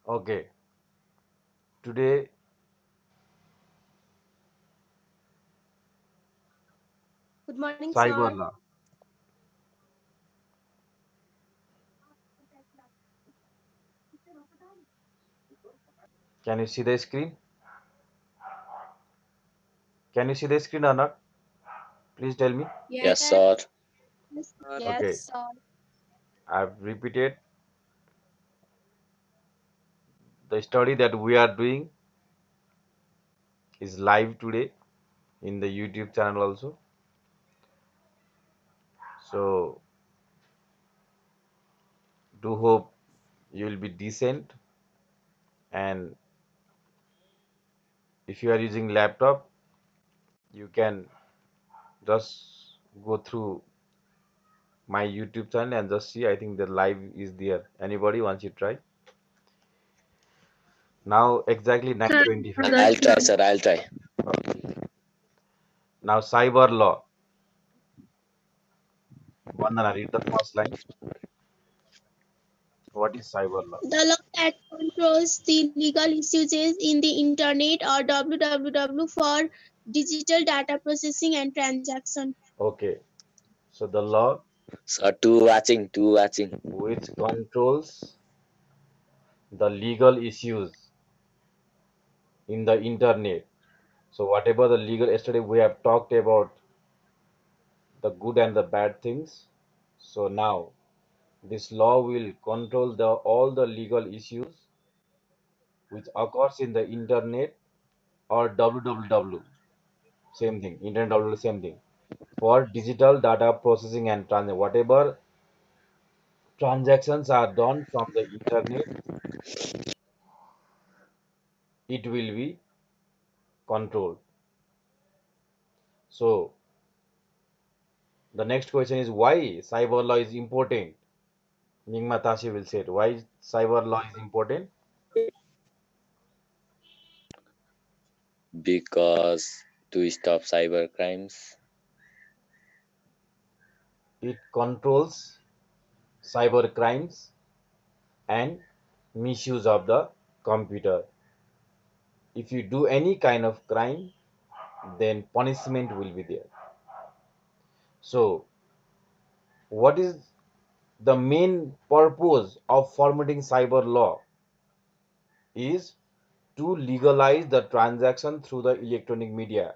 Okay, today Good morning, cyber sir. law. Can you see the screen? Can you see the screen or not? Please tell me. Yes, Yes, sir. yes, Okay, sir. I've repeated the study that we are doing is live today in the YouTube channel also. So do hope you will be decent, and if you are using laptop you can just go through my YouTube channel and just see. I think the live is there. Anybody wants to try? Now exactly Sir, 9:25. I'll just try, now. sir. I'll try. Okay. Now cyber law. Vandana, read the first line. What is cyber law? The law that controls the legal issues in the internet or www for digital data processing and transaction. Okay. So the law Sir, two watching, two watching. which controls the legal issues in the internet. So whatever the legal, yesterday we have talked about the good and the bad things. So now this law will control the all the legal issues which occurs in the internet or www. Same thing. Internet www same thing. For digital data processing and whatever transactions are done from the internet, it will be controlled. So the next question is why cyber law is important. Nigma Tashi will say it. Why cyber law is important? Because to stop cyber crimes. It controls cyber crimes and misuse of the computer. If you do any kind of crime, then punishment will be there. So, what is the main purpose of formatting cyber law is to legalize the transaction through the electronic media.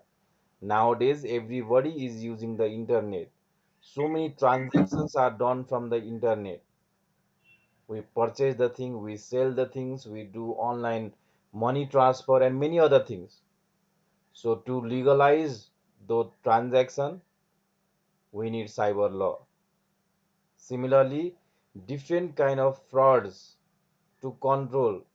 Nowadays, everybody is using the internet. So many transactions are done from the internet. We purchase the thing, we sell the things, we do online money transfer and many other things. So to legalize the transaction, we need cyber law. Similarly, different kind of frauds to control,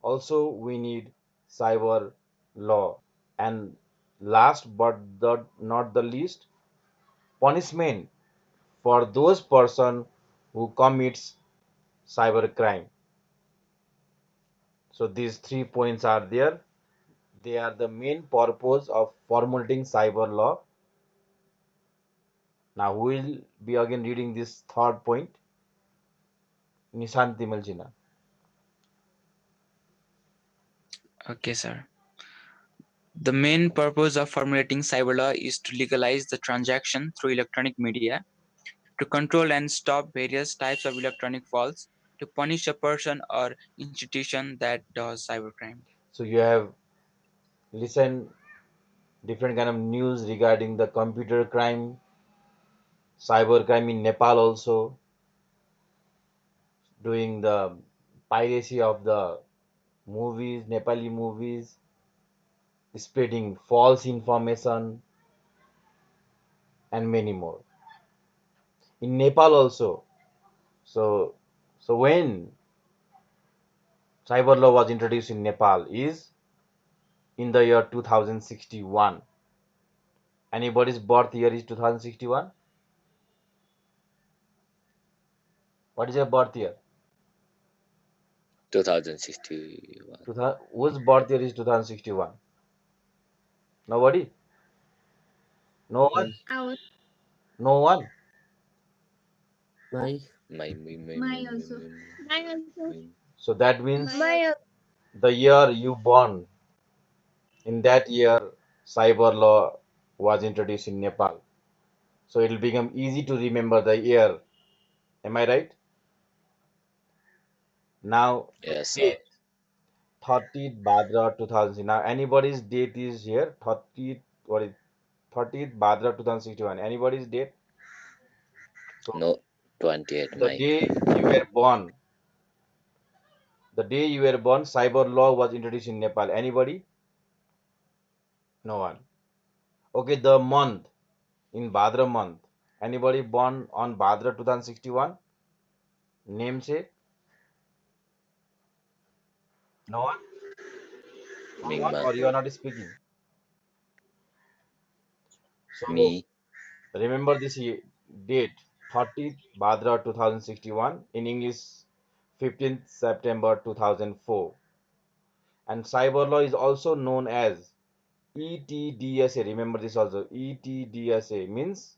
also we need cyber law. And last but not the least, punishment for those person who commits cyber crime. So these 3 points are there. They are the main purpose of formulating cyber law. Now who will be again reading this third point? Nishanti Maljina. Okay, sir. The main purpose of formulating cyber law is to legalize the transaction through electronic media, to control and stop various types of electronic frauds, to punish a person or institution that does cybercrime. So you have listened different kind of news regarding the computer crime, cyber crime in Nepal also, doing the piracy of the movies, Nepali movies, spreading false information, and many more. In Nepal also. So, so when cyber law was introduced in Nepal is in the year 2061. Anybody's birth year is 2061? What is your birth year? 2061. 2000, whose birth year is 2061? Nobody? No one? My, Our, No one? my, My, my, my, my, my my, also. my, I also. my. So that means My the year you born, in that year cyber law was introduced in Nepal. So it will become easy to remember the year. Am I right? Now Yes, sir. date 30th Bhadra 2000. Now anybody's date is here. 30th, what is 30th Bhadra 2061? Anybody's date? So No, 28 the May. day you were born, the day you were born, cyber law was introduced in Nepal. Anybody? No one. Okay, the month in Bhadra month. Anybody born on Bhadra 2061? Name say? No one? No Ming one? Or month. you are not speaking? So Me. remember this date 30th Bhadra 2061, in English 15th September 2004. And cyber law is also known as ETDSA. Remember this also. ETDSA means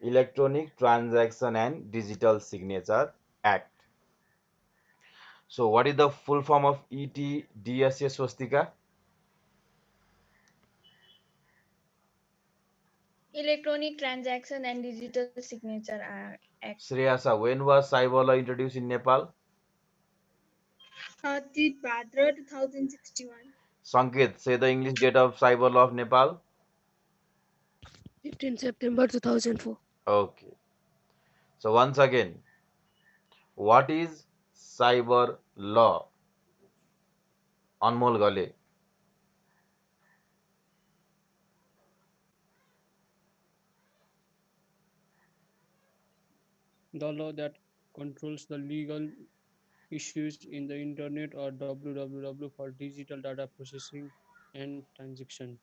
Electronic Transaction and Digital Signature Act. So what is the full form of ETDSA, Swastika? Electronic Transaction and Digital Signature Act. Shreyasa, when was cyber law introduced in Nepal? 30th Bhadra 2061. Sanket, say the English date of cyber law of Nepal. 15 September 2004. Okay. So once again, what is cyber law? Anmol Gale. The law that controls the legal issues in the Internet or www for digital data processing and transaction.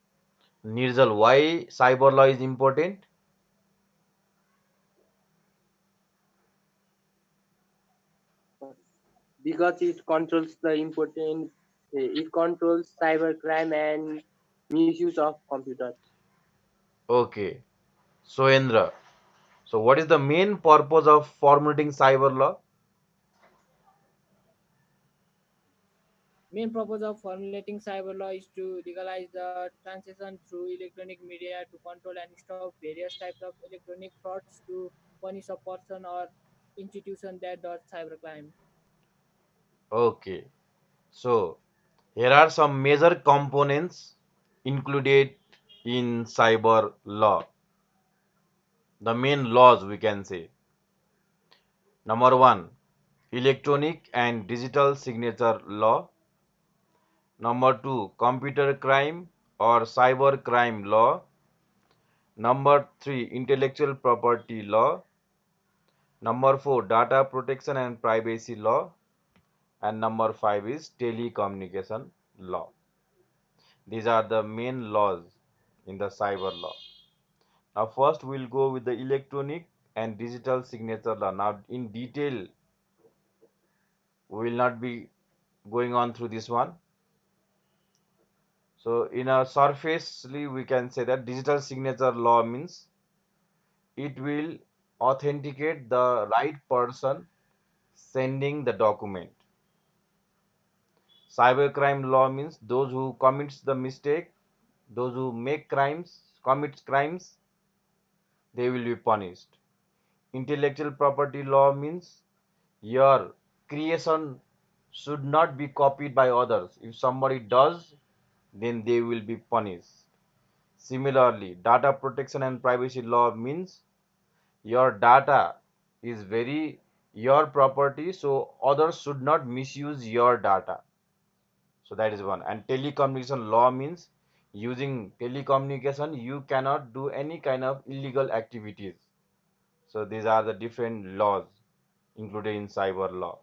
Nirjal, why cyber law is important? because it controls the important it controls cybercrime and misuse of computers. Okay. Soendra. So what is the main purpose of formulating cyber law? Main purpose of formulating cyber law is to legalize the transaction through electronic media to control and stop various types of electronic frauds to punish a person or institution that does cybercrime. Okay. So here are some major components included in cyber law. The main laws we can say. Number one, electronic and digital signature law. Number two, computer crime or cyber crime law. Number three, intellectual property law. Number four, data protection and privacy law. And number five is telecommunication law. These are the main laws in the cyber law. Now, first we'll go with the electronic and digital signature law. Now, in detail, we will not be going on through this one. So, in a surfacely, we can say that digital signature law means it will authenticate the right person sending the document. Cybercrime law means those who commits the mistake, those who make crimes, commits crimes, they will be punished. Intellectual property law means your creation should not be copied by others. If somebody does, then they will be punished. Similarly, data protection and privacy law means your data is very your property, so others should not misuse your data. So that is one. And telecommunication law means using telecommunication, you cannot do any kind of illegal activities. So these are the different laws included in cyber law.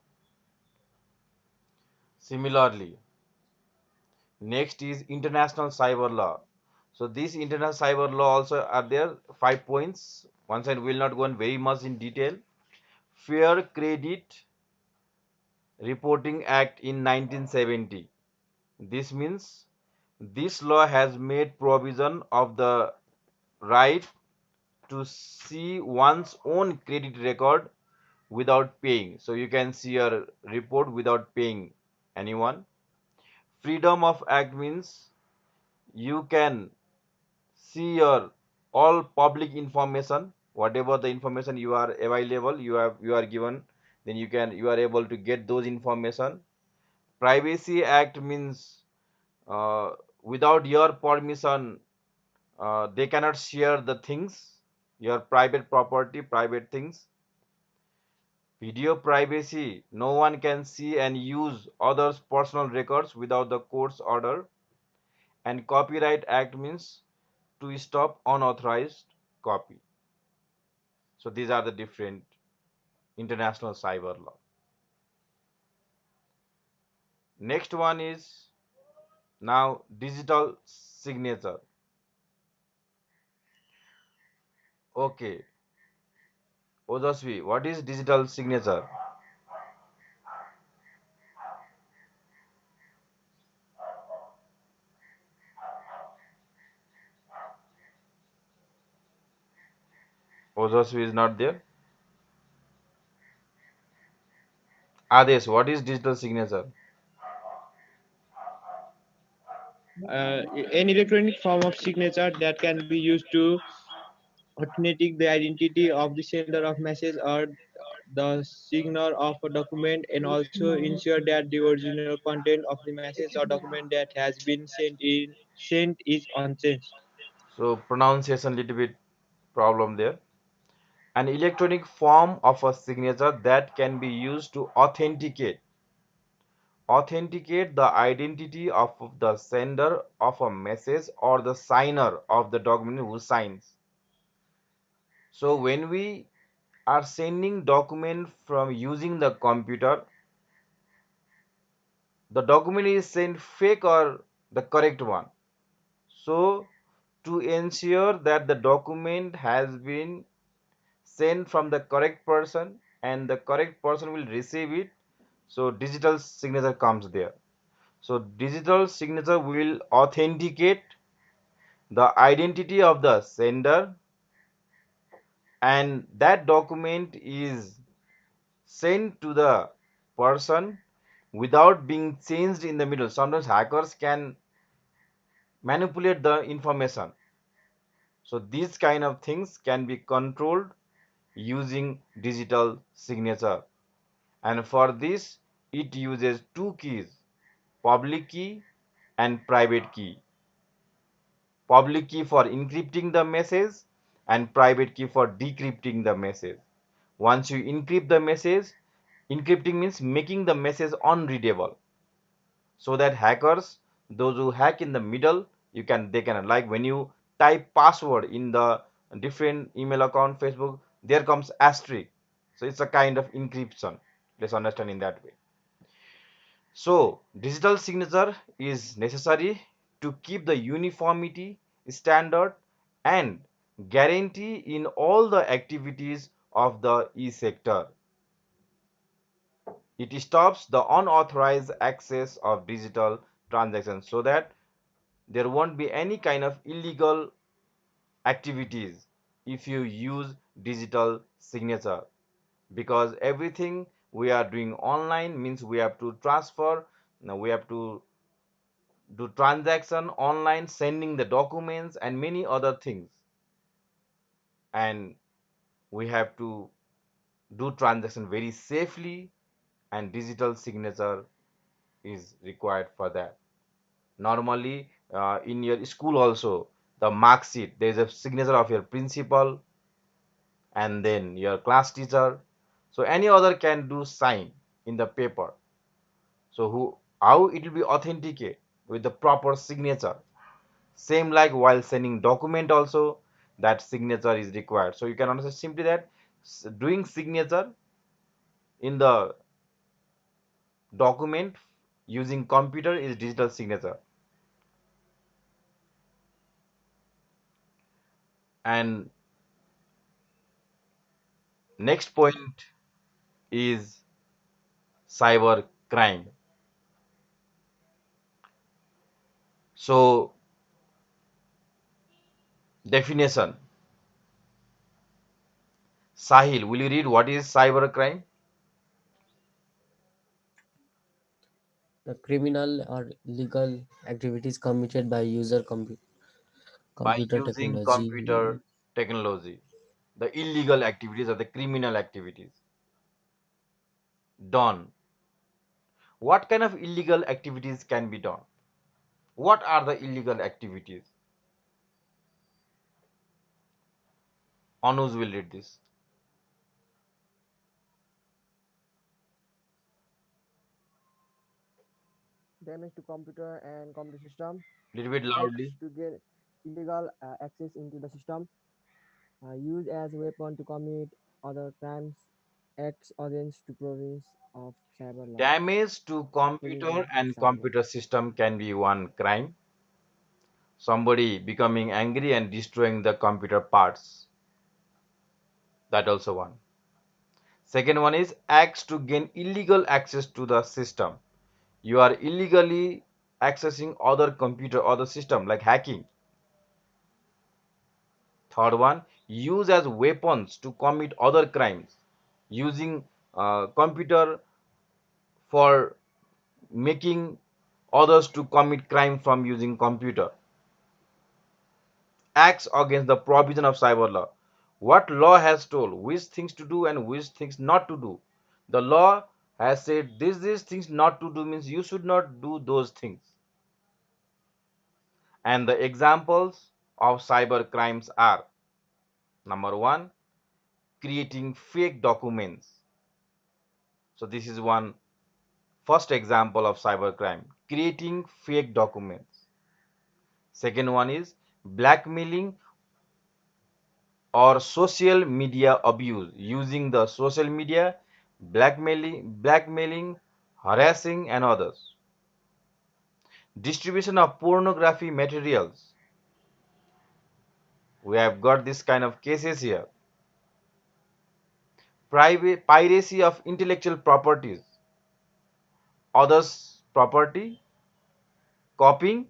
Similarly, next is international cyber law. So this international cyber law also are there 5 points. Once I will not go on very much in detail. Fair Credit Reporting Act in 1970. This means this law has made provision of the right to see one's own credit record without paying, so you can see your report without paying anyone. Freedom of act means you can see your all public information, whatever the information you are available, you are given, then you are able to get those information. Privacy act means uh, without your permission they cannot share the things, your private property, private things. Video privacy, no one can see and use others personal records without the court's order. And copyright act means to stop unauthorized copy. So these are the different international cyber law. Next one is now digital signature. Okay, Ojasvi, what is digital signature? Ojasvi is not there. Ades, what is digital signature? An electronic form of signature that can be used to authenticate the identity of the sender of message or the signer of a document, and also ensure that the original content of the message or document that has been sent is unchanged. So pronunciation little bit problem there. An electronic form of a signature that can be used to authenticate the identity of the sender of a message or the signer of the document who signs. So when we are sending document from using the computer, the document is sent fake or the correct one. So to ensure that the document has been sent from the correct person and the correct person will receive it, so digital signature comes there. So digital signature will authenticate the identity of the sender, and that document is sent to the person without being changed in the middle. Sometimes hackers can manipulate the information. So these kind of things can be controlled using digital signature. And for this, it uses two keys, public key and private key. Public key for encrypting the message and private key for decrypting the message. Once you encrypt the message, encrypting means making the message unreadable, so that hackers, those who hack in the middle, they can, like when you type password in the different email account, Facebook, there comes asterisk. So it's a kind of encryption. Let's understand in that way. So digital signature is necessary to keep the uniformity, standard, and guarantee in all the activities of the e-sector. It stops the unauthorized access of digital transactions, so that there won't be any kind of illegal activities if you use digital signature, because everything we are doing online means we have to transfer, now we have to do transaction online, sending the documents and many other things, and we have to do transaction very safely, and digital signature is required for that. Normally in your school also, the mark sheet, there is a signature of your principal and then your class teacher, so any other can do sign in the paper. So how it will be authenticate with the proper signature, same like while sending document also, that signature is required. So you can understand simply that doing signature in the document using computer is digital signature. And next point is cyber crime. So definition: Sahil, will you read what is cybercrime? The criminal or legal activities committed by By computer using technology. computer technology. The illegal activities or the criminal activities done. What kind of illegal activities can be done? What are the illegal activities? Anuj will read this. Damage to computer and computer system, Little bit acts loudly. to get illegal access into the system, use as a weapon to commit other crimes, acts against the province of cyber law, Damage to computer terrorism and and cyber law. computer system can be one crime. Somebody becoming angry and destroying the computer parts. That also one. Second one is acts to gain illegal access to the system. You are illegally accessing other computer or the system like hacking. Third one, use as weapons to commit other crimes. Using computer for making others to commit crime from using computer. Acts against the provision of cyber law. What law has told which things to do and which things not to do. The law has said these things not to do means you should not do those things. And the examples of cyber crimes are number one, creating fake documents. So this is one first example of cyber crime, creating fake documents. Second one is blackmailing or social media abuse, using the social media, blackmailing, harassing and others. Distribution of pornography materials. We have got this kind of cases here. Private piracy of intellectual properties, others property, copying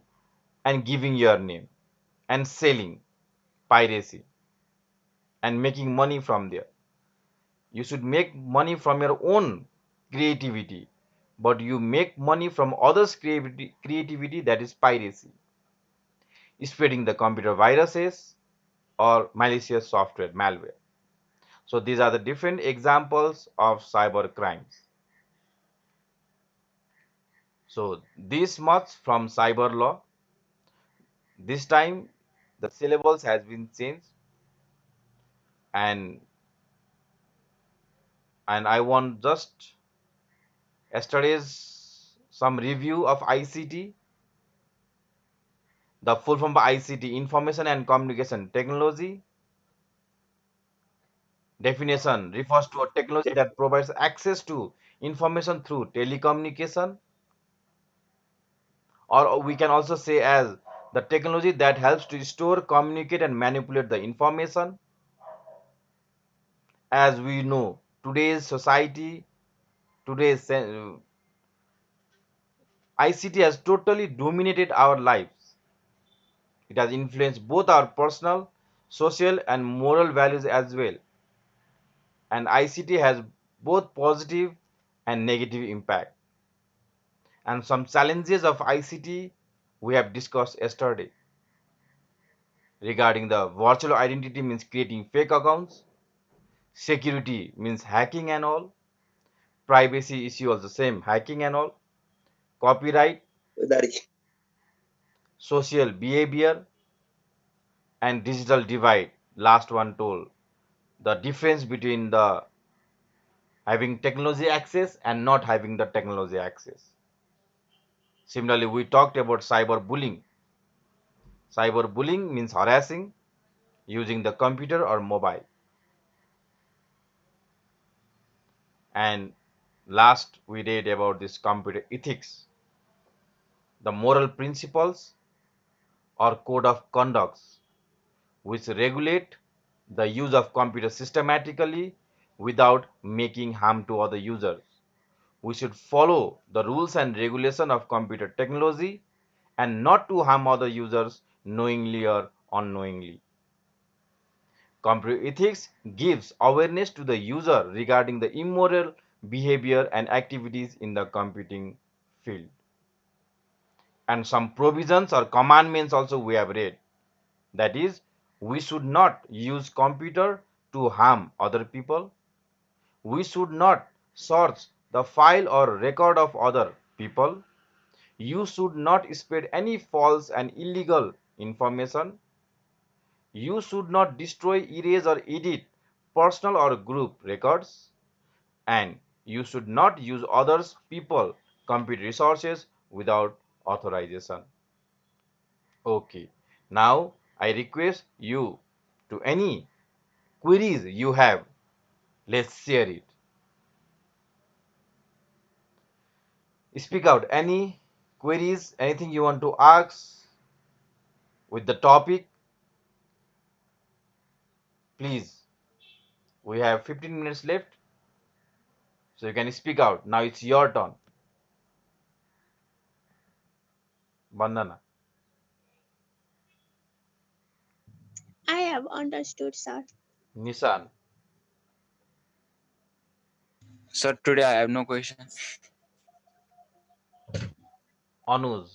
and giving your name and selling, piracy and making money from there. You should make money from your own creativity, but you make money from others' creativity, that is piracy. Spreading the computer viruses or malicious software, malware. So these are the different examples of cyber crimes. So this much from cyber law. This time the syllabus has been changed, and I want just yesterday's some review of ICT. The full form of ICT, Information and Communication Technology. Definition refers to a technology that provides access to information through telecommunication, or we can also say as the technology that helps to store, communicate, and manipulate the information. As we know, today's society, today's ICT has totally dominated our lives. It has influenced both our personal, social, and moral values as well. And ICT has both positive and negative impact. And some challenges of ICT we have discussed yesterday regarding the virtual identity means creating fake accounts, security means hacking and all, privacy issue also same hacking and all, copyright, social behavior, and digital divide. Last one told the difference between the having technology access and not having the technology access. Similarly, we talked about cyberbullying. Cyberbullying means harassing using the computer or mobile. And last, we read about this computer ethics, the moral principles or code of conducts which regulate the use of computer systematically without making harm to other users. We should follow the rules and regulation of computer technology and not to harm other users knowingly or unknowingly. Computer ethics gives awareness to the user regarding the immoral behavior and activities in the computing field. And some provisions or commandments also we have read. That is, we should not use computer to harm other people. We should not search the file or record of other people. You should not spread any false and illegal information. You should not destroy, erase, or edit personal or group records. And you should not use others people computer resources without authorization. Okay. Now I request you to any queries you have. Let's share it. Speak out any queries, anything you want to ask with the topic. Please, we have 15 minutes left, so you can speak out. Now it's your turn. Bandana, I have understood, sir. Nissan, Sir, today I have no question. Anuj.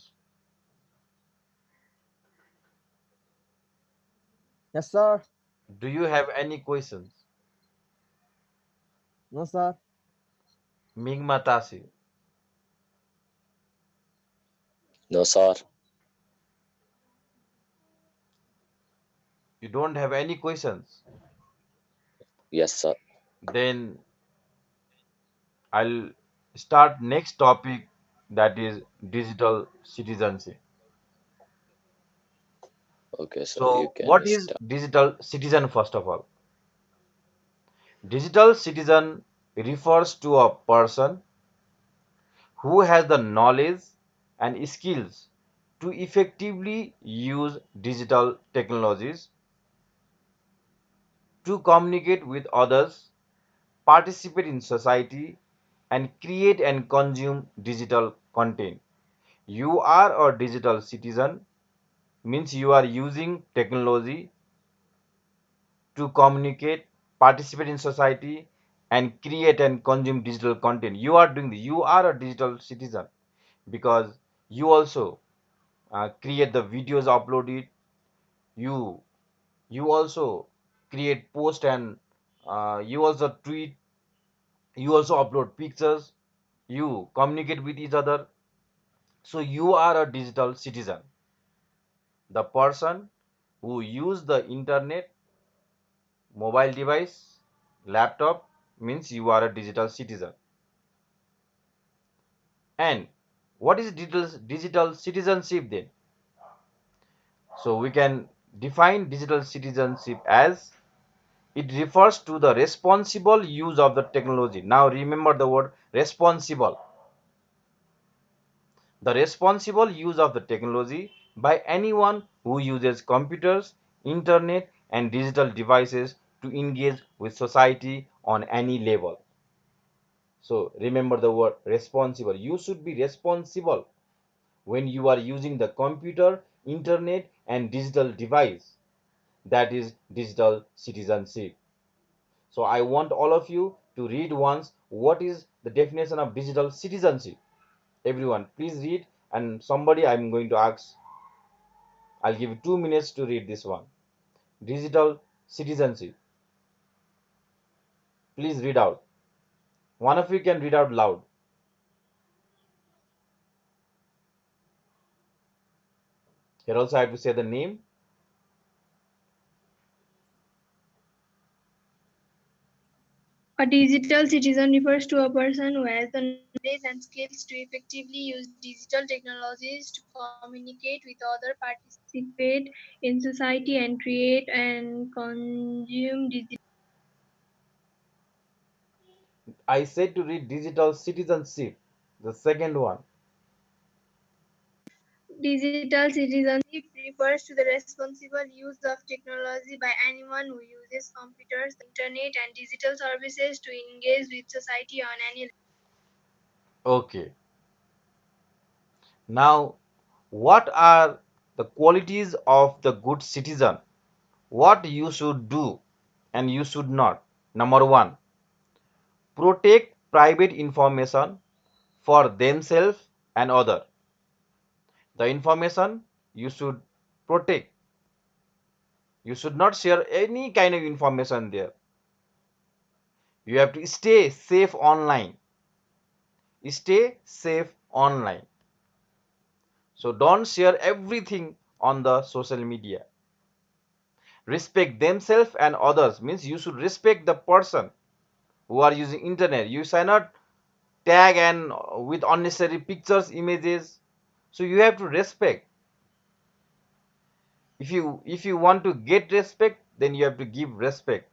Yes, sir. Do you have any questions? No, sir. Migmatasi, No, sir. you don't have any questions. Yes, sir. Then I'll start next topic, that is digital citizenship. Okay, sir. You So, can what is start. digital citizen first of all? Digital citizen refers to a person who has the knowledge and skills to effectively use digital technologies to communicate with others, participate in society, and create and consume digital content. You are a digital citizen means you are using technology to communicate, participate in society, and create and consume digital content. You are doing this. You are a digital citizen because you also create the videos, upload it. You you also create post and you also tweet. You also upload pictures. You communicate with each other. So you are a digital citizen. The person who use the internet, mobile device, laptop means you are a digital citizen. And what is digital citizenship then? So we can define digital citizenship as it refers to the responsible use of the technology. Now remember the word responsible. The responsible use of the technology by anyone who uses computers, internet, and digital devices to engage with society on any level. So remember the word responsible. You should be responsible when you are using the computer, internet, and digital device. That is digital citizenship. So I want all of you to read once what is the definition of digital citizenship. Everyone, please read, and somebody I'm going to ask. I'll give you 2 minutes to read this one. Digital citizenship. Please read out. One of you can read out loud. Here also I have to say the name. A digital citizen refers to a person who has the knowledge and skills to effectively use digital technologies to communicate with others, participate in society, and create and consume I said to read digital citizenship. The second one. digital citizenship refers to the responsible use of technology by anyone who uses computers, the internet, and digital services to engage with society on any. Okay. Now, what are the qualities of the good citizen? What you should do and you should not. Number one, protect private information for themselves and other. The information you should protect. You should not share any kind of information there. You have to stay safe online. Stay safe online. So don't share everything on the social media. Respect themselves and others means you should respect the person who are using internet. You should not tag and with unnecessary pictures, images. So you have to respect. If you want to get respect, then you have to give respect.